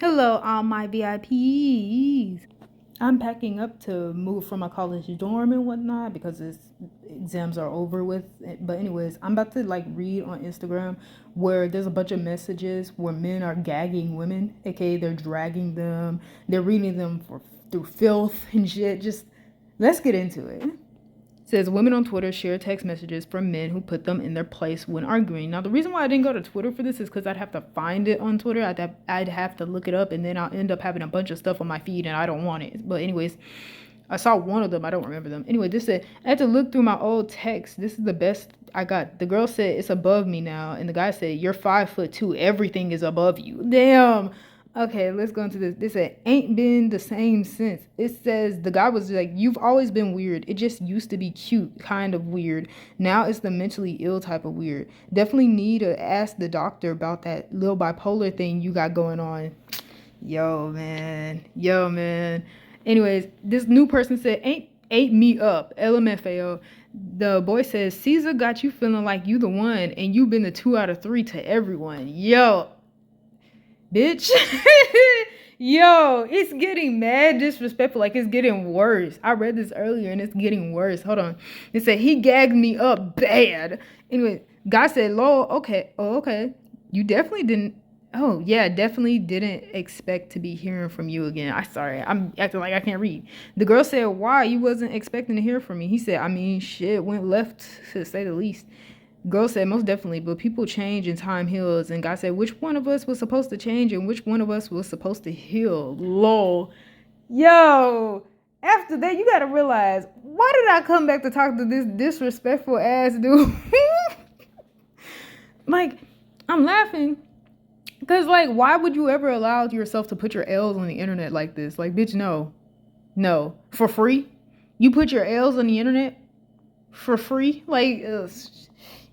Hello, all my VIPs. I'm packing up to move from my college dorm and whatnot because exams are over with. But anyways, I'm about to read on Instagram where there's a bunch of messages where men are gagging women, aka they're dragging them, they're reading them through filth and shit. Just let's get into it. Says women on Twitter share text messages from men who put them in their place when arguing. Now, the reason why I didn't go to Twitter for this is because I'd have to find it on Twitter. I'd have to look it up, and then I'll end up having a bunch of stuff on my feed, and I don't want it. But anyways, I saw one of them. I don't remember them. Anyway, this said I had to look through my old text. This is the best I got. The girl said it's above me now, and the guy said you're 5'2". Everything is above you. Damn. Okay, let's go into this. This said, ain't been the same since. It says the guy was like, you've always been weird. It just used to be cute, kind of weird. Now it's the mentally ill type of weird. Definitely need to ask the doctor about that little bipolar thing you got going on. Yo, man. Yo, man. Anyways, this new person said, ain't ate me up. LMFAO. The boy says, Caesar got you feeling like you the one, and you been the 2 out of 3 to everyone. Yo, bitch. Yo, it's getting mad disrespectful. Like, it's getting worse. I read this earlier and it's getting worse. Hold on. It said he gagged me up bad. Anyway, guy said, lol, okay. Oh, okay. You definitely didn't. Oh, yeah, definitely didn't expect to be hearing from you again. I'm acting like I can't read. The girl said, why? You wasn't expecting to hear from me. He said, I mean, shit went left, to say the least. Girl said, most definitely, but people change and time heals. And God said, which one of us was supposed to change and which one of us was supposed to heal? Lol. Yo, after that, you gotta realize, why did I come back to talk to this disrespectful ass dude? Like, I'm laughing. Because, why would you ever allow yourself to put your L's on the internet like this? Like, bitch, no. No. For free? You put your L's on the internet for free? Like, ugh.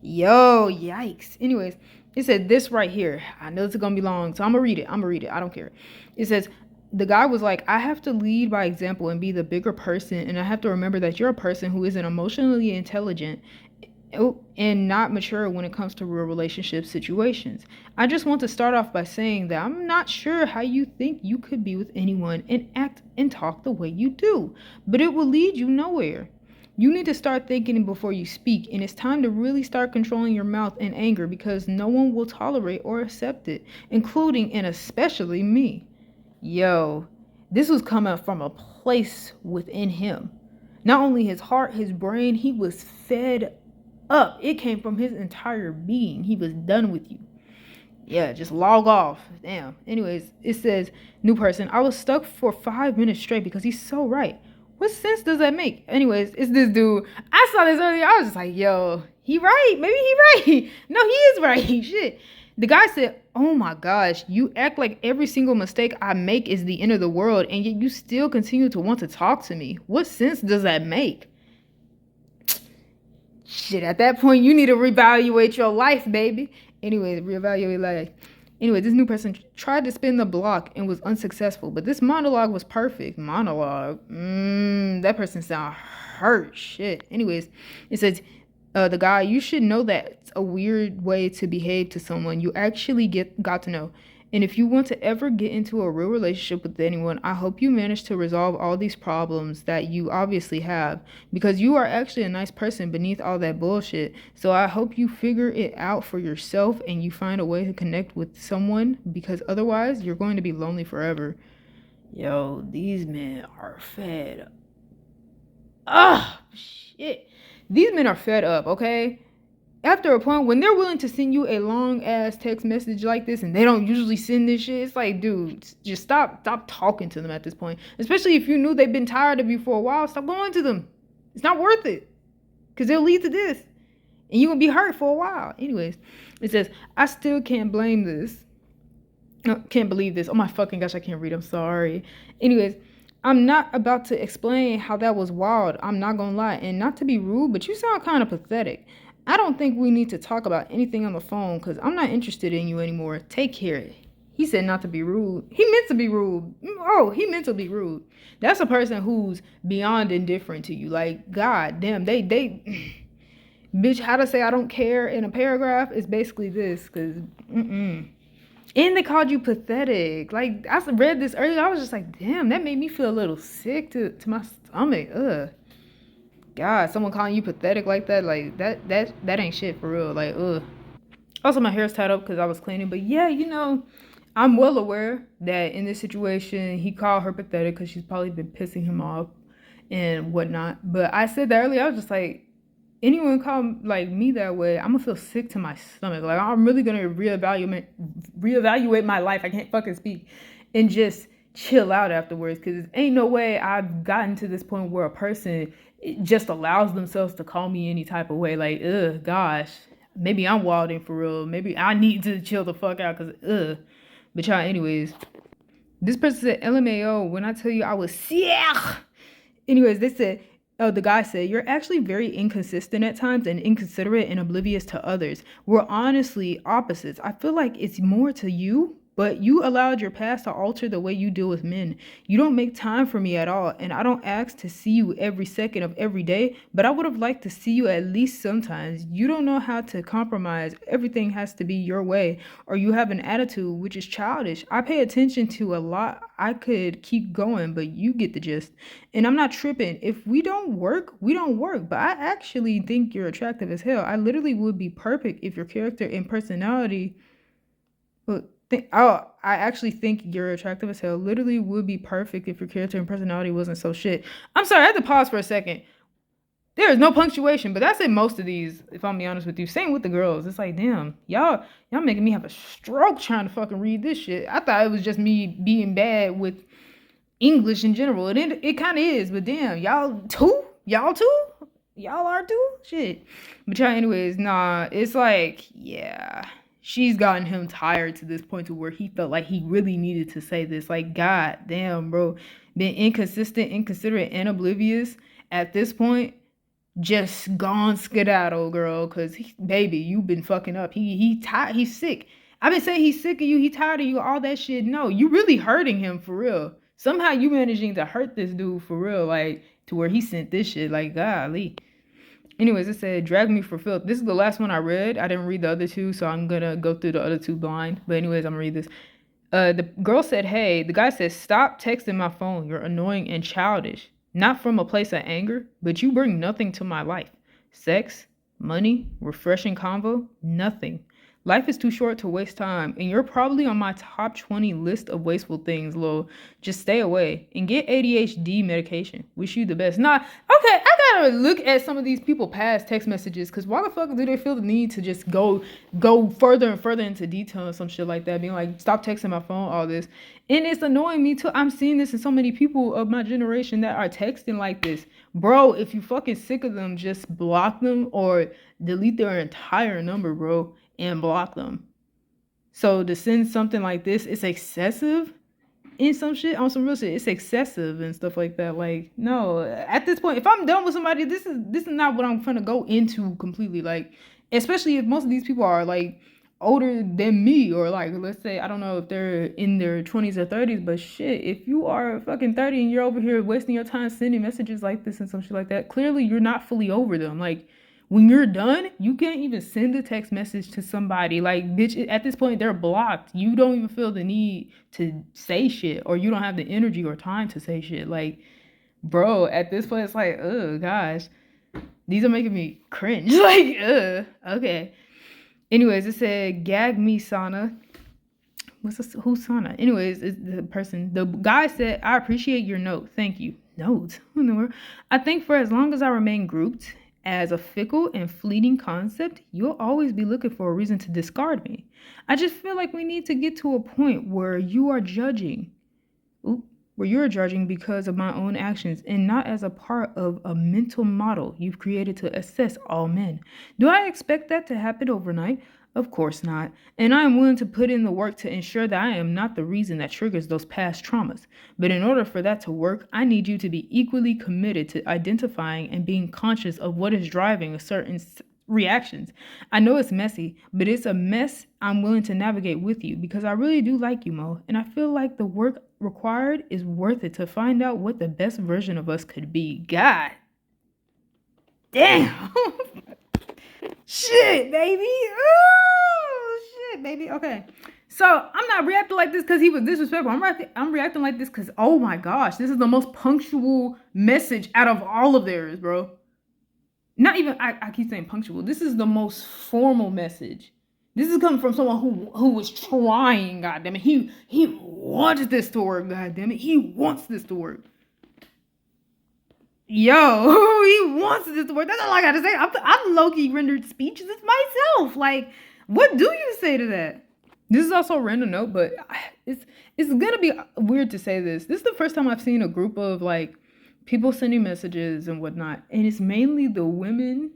Yo, yikes. Anyways, it said this right here. I know this is gonna be long, so I'm gonna read it. I don't care. It says the guy was like, I have to lead by example and be the bigger person, and I have to remember that you're a person who isn't emotionally intelligent and not mature when it comes to real relationship situations. I just want to start off by saying that I'm not sure how you think you could be with anyone and act and talk the way you do, but it will lead you nowhere. You need to start thinking before you speak, and it's time to really start controlling your mouth and anger because no one will tolerate or accept it, including and especially me. Yo, this was coming from a place within him. Not only his heart, his brain, he was fed up. It came from his entire being. He was done with you. Yeah, just log off. Damn. Anyways, it says, new person, I was stuck for 5 minutes straight because he's so right. What sense does that make? Anyways, it's this dude. I saw this earlier. I was just like, yo, he right. Maybe he right. No, he is right. Shit. The guy said, oh my gosh, you act like every single mistake I make is the end of the world, and yet you still continue to want to talk to me. What sense does that make? Shit, at that point, you need to reevaluate your life, baby. Anyway, reevaluate life. Anyway, this new person tried to spin the block and was unsuccessful, but this monologue was perfect. Monologue. That person sound hurt. Shit. Anyways, it says, the guy, you should know that it's a weird way to behave to someone you actually got to know. And if you want to ever get into a real relationship with anyone, I hope you manage to resolve all these problems that you obviously have because you are actually a nice person beneath all that bullshit. So I hope you figure it out for yourself and you find a way to connect with someone because otherwise you're going to be lonely forever. Yo, these men are fed. Ah, shit. These men are fed up, okay? After a point, when they're willing to send you a long ass text message like this and they don't usually send this shit, it's like, dude, just stop talking to them at this point. Especially if you knew they've been tired of you for a while, stop going to them. It's not worth it. Because it'll lead to this. And you're going to be hurt for a while. Anyways, it says, I still can't blame this. No, can't believe this. Oh my fucking gosh, I can't read. I'm sorry. Anyways, I'm not about to explain how that was wild. I'm not going to lie. And not to be rude, but you sound kind of pathetic. I don't think we need to talk about anything on the phone because I'm not interested in you anymore. Take care. He said not to be rude. He meant to be rude. Oh, he meant to be rude. That's a person who's beyond indifferent to you. Like, god damn, they bitch, how to say I don't care in a paragraph is basically this because And they called you pathetic. Like, I read this earlier. I was just like, damn, that made me feel a little sick to my stomach. Ugh. God, someone calling you pathetic like that, like that ain't shit for real. Like, ugh. Also, my hair's tied up because I was cleaning. But yeah, I'm well aware that in this situation, he called her pathetic because she's probably been pissing him off and whatnot. But I said that earlier. I was just like, anyone call like me that way, I'm gonna feel sick to my stomach. Like, I'm really gonna reevaluate my life. I can't fucking speak, and just chill out afterwards. Cause ain't no way I've gotten to this point where a person just allows themselves to call me any type of way. Like, ugh, gosh, maybe I'm wilding for real. Maybe I need to chill the fuck out. Cause ugh. But y'all, anyways, this person said LMAO. When I tell you I was sick. Anyways, they said, oh, the guy said, you're actually very inconsistent at times and inconsiderate and oblivious to others. We're honestly opposites. I feel like it's more to you, but you allowed your past to alter the way you deal with men. You don't make time for me at all, and I don't ask to see you every second of every day, but I would have liked to see you at least sometimes. You don't know how to compromise. Everything has to be your way, or you have an attitude which is childish. I pay attention to a lot. I could keep going, but you get the gist. And I'm not tripping. If we don't work, we don't work. But I actually think you're attractive as hell. I literally would be perfect if your character and personality. I actually think you're attractive as hell. Literally would be perfect if your character and personality wasn't so shit. I'm sorry, I had to pause for a second. There is no punctuation, but that's in most of these, if I'm being honest with you. Same with the girls. It's like, damn, y'all making me have a stroke trying to fucking read this shit. I thought it was just me being bad with English in general. And it kind of is, but damn, y'all too? Y'all too? Y'all are too? Shit. But y'all, anyways, nah, it's like, yeah. She's gotten him tired to this point to where he felt like he really needed to say this. Like, god damn, bro. Been inconsistent, inconsiderate, and oblivious at this point. Just gone skedaddle, girl. Cause baby, you've been fucking up. He tired. He's sick. I've been saying he's sick of you. He tired of you. All that shit. No, you really hurting him for real. Somehow you managing to hurt this dude for real. Like, to where he sent this shit. Like, golly. Anyways, it said, drag me for filth. This is the last one I read. I didn't read the other two, so I'm gonna go through the other two blind. But anyways, I'm gonna read this. The girl said, hey. The guy said, stop texting my phone. You're annoying and childish. Not from a place of anger, but you bring nothing to my life. Sex, money, refreshing convo, nothing. Life is too short to waste time, and you're probably on my top 20 list of wasteful things, lol. Just stay away and get ADHD medication. Wish you the best. Nah, okay, I gotta look at some of these people past text messages, because why the fuck do they feel the need to just go further and further into detail and some shit like that, being like, stop texting my phone, all this. And it's annoying me too. I'm seeing this in so many people of my generation that are texting like this. Bro, if you fucking sick of them, just block them or delete their entire number, bro, and block them. So to send something like this, it's excessive in some shit, on some real shit. It's excessive and stuff like that. Like, no, at this point, if I'm done with somebody, this is not what I'm gonna go into completely. Like, especially if most of these people are like older than me, or like, let's say, I don't know if they're in their 20s or 30s, but shit, if you are fucking 30 and you're over here wasting your time sending messages like this and some shit like that, clearly you're not fully over them. Like, when you're done, you can't even send a text message to somebody. Like, bitch, at this point, they're blocked. You don't even feel the need to say shit, or you don't have the energy or time to say shit. Like, bro, at this point, it's like, oh gosh, these are making me cringe. Like, okay. Anyways, it said, gag me, Sana. Who's Sana? Anyways, it's the guy said, I appreciate your note. Thank you. Note? I think for as long as I remain grouped as a fickle and fleeting concept, you'll always be looking for a reason to discard me. I just feel like we need to get to a point where you are judging. Where you're judging because of my own actions and not as a part of a mental model you've created to assess all men. Do I expect that to happen overnight? Of course not. And I am willing to put in the work to ensure that I am not the reason that triggers those past traumas. But in order for that to work, I need you to be equally committed to identifying and being conscious of what is driving a certain reactions. I know it's messy, but it's a mess I'm willing to navigate with you because I really do like you, Mo, and I feel like the work required is worth it to find out what the best version of us could be. God damn. Shit, baby. Oh, shit, baby. Okay. So I'm not reacting like this because he was disrespectful. I'm reacting like this because, oh my gosh, this is the most punctual message out of all of theirs, bro. Not even, I keep saying punctual. This is the most formal message. This is coming from someone who was trying, goddamn it. He wants this to work, goddamn it. He wants this to work. Yo, he wants this to work. That's all I gotta say. I'm low-key rendered speechless myself. Like, what do you say to that? This is also a random note, but it's gonna be weird to say this. This is the first time I've seen a group of like people sending messages and whatnot, and it's mainly the women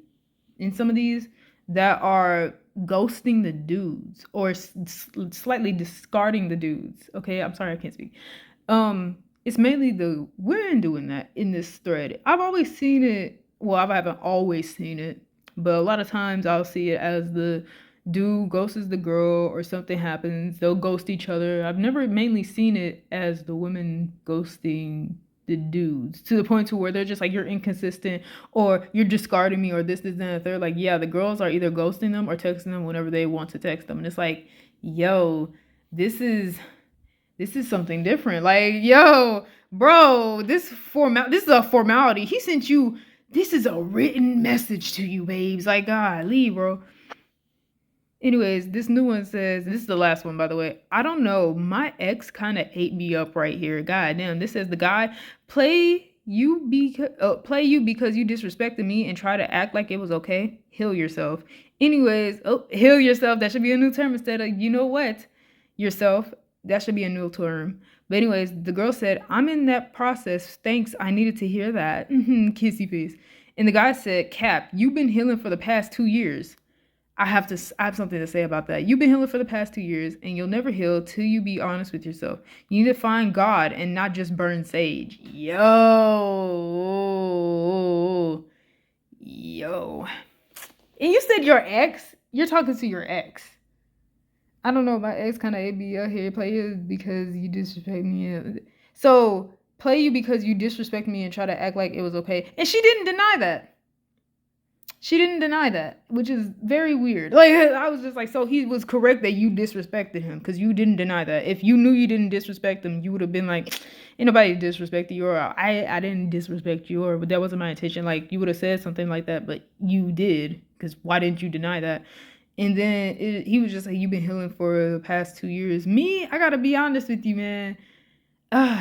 in some of these that are ghosting the dudes or slightly discarding the dudes. Okay, I'm sorry, I can't speak. It's mainly the women doing that in this thread. I've always seen it. Well, I haven't always seen it, but a lot of times I'll see it as the dude ghosts the girl or something happens. They'll ghost each other. I've never mainly seen it as the women ghosting the dudes to the point to where they're just like, you're inconsistent or you're discarding me or this and that. They're like, yeah, the girls are either ghosting them or texting them whenever they want to text them. And it's like, yo, this is something different. Like, yo, bro, this is a formality. He sent you, this is a written message to you, babes. Like, God, leave, bro. Anyways, this new one says, this is the last one, by the way. I don't know. My ex kind of ate me up right here. God damn. This says the guy play you because you disrespected me and try to act like it was okay. Heal yourself. Anyways, heal yourself. That should be a new term instead of, you know what, yourself. That should be a new term. But anyways, the girl said, I'm in that process. Thanks. I needed to hear that. Kissy face. And the guy said, Cap, you've been healing for the past 2 years. I have something to say about that. You've been healing for the past 2 years, and you'll never heal till you be honest with yourself. You need to find God and not just burn sage. Yo. And you said your ex? You're talking to your ex. I don't know. My ex kind of ate me out here. Play you because you disrespect me. So play you because you disrespect me and try to act like it was okay. And she didn't deny that. She didn't deny that, which is very weird. Like, I was just like, so he was correct that you disrespected him because you didn't deny that. If you knew you didn't disrespect him, you would have been like, ain't nobody disrespected you, or I didn't disrespect you, or that wasn't my intention. Like, you would have said something like that, but you did, because why didn't you deny that? And then he was just like, you've been healing for the past 2 years. Me, I gotta be honest with you, man.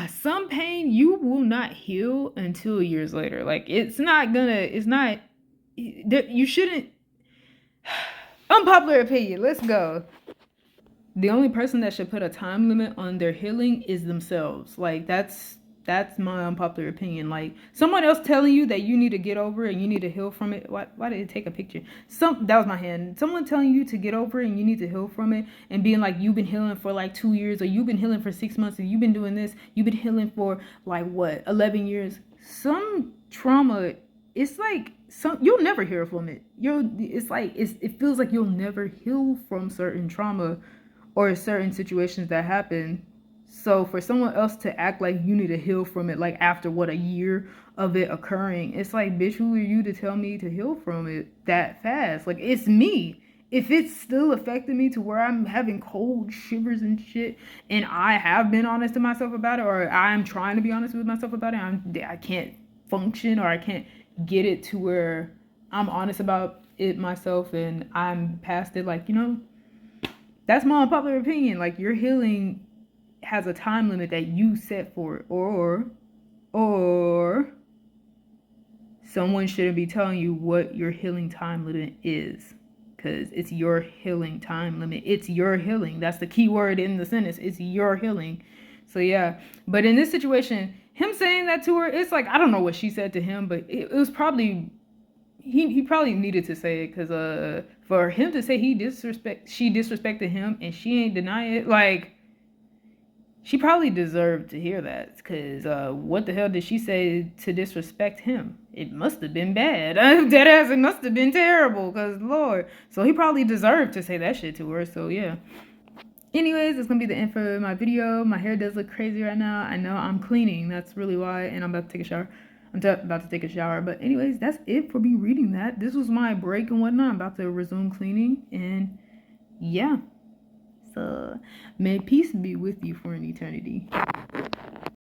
Some pain you will not heal until years later. Like, you shouldn't. Unpopular opinion. Let's go. The only person that should put a time limit on their healing is themselves. Like, that's my unpopular opinion. Like, someone else telling you that you need to get over it and you need to heal from it. Why did it take a picture? That was my hand. Someone telling you to get over it and you need to heal from it, and being like, you've been healing for like 2 years, or you've been healing for 6 months, and you've been doing this. You've been healing for like what, 11 years. Some trauma, it's like you'll never heal from it. It feels like you'll never heal from certain trauma or certain situations that happen. So for someone else to act like you need to heal from it, like after a year of it occurring, it's like, bitch, who are you to tell me to heal from it that fast? Like, it's me. If it's still affecting me to where I'm having cold shivers and shit, and I have been honest to myself about it, or I'm trying to be honest with myself about it, I can't function, or I can't get it to where I'm honest about it myself and I'm past it. Like, that's my unpopular opinion. Like, your healing has a time limit that you set for it, or someone shouldn't be telling you what your healing time limit is, because it's your healing time limit. It's your healing. That's the key word in the sentence. It's your healing. So yeah, but in this situation, him saying that to her, it's like, I don't know what she said to him, but it was probably, he probably needed to say it, because for him to say she disrespected him and she ain't deny it, like, she probably deserved to hear that, because what the hell did she say to disrespect him? It must have been bad. Deadass, it must have been terrible, because Lord. So he probably deserved to say that shit to her, so yeah. Anyways, it's gonna be the end for my video. My hair does look crazy right now. I know I'm cleaning. That's really why. And I'm about to take a shower. About to take a shower. But anyways, that's it for me reading that. This was my break and whatnot. I'm about to resume cleaning. And yeah. May peace be with you for an eternity.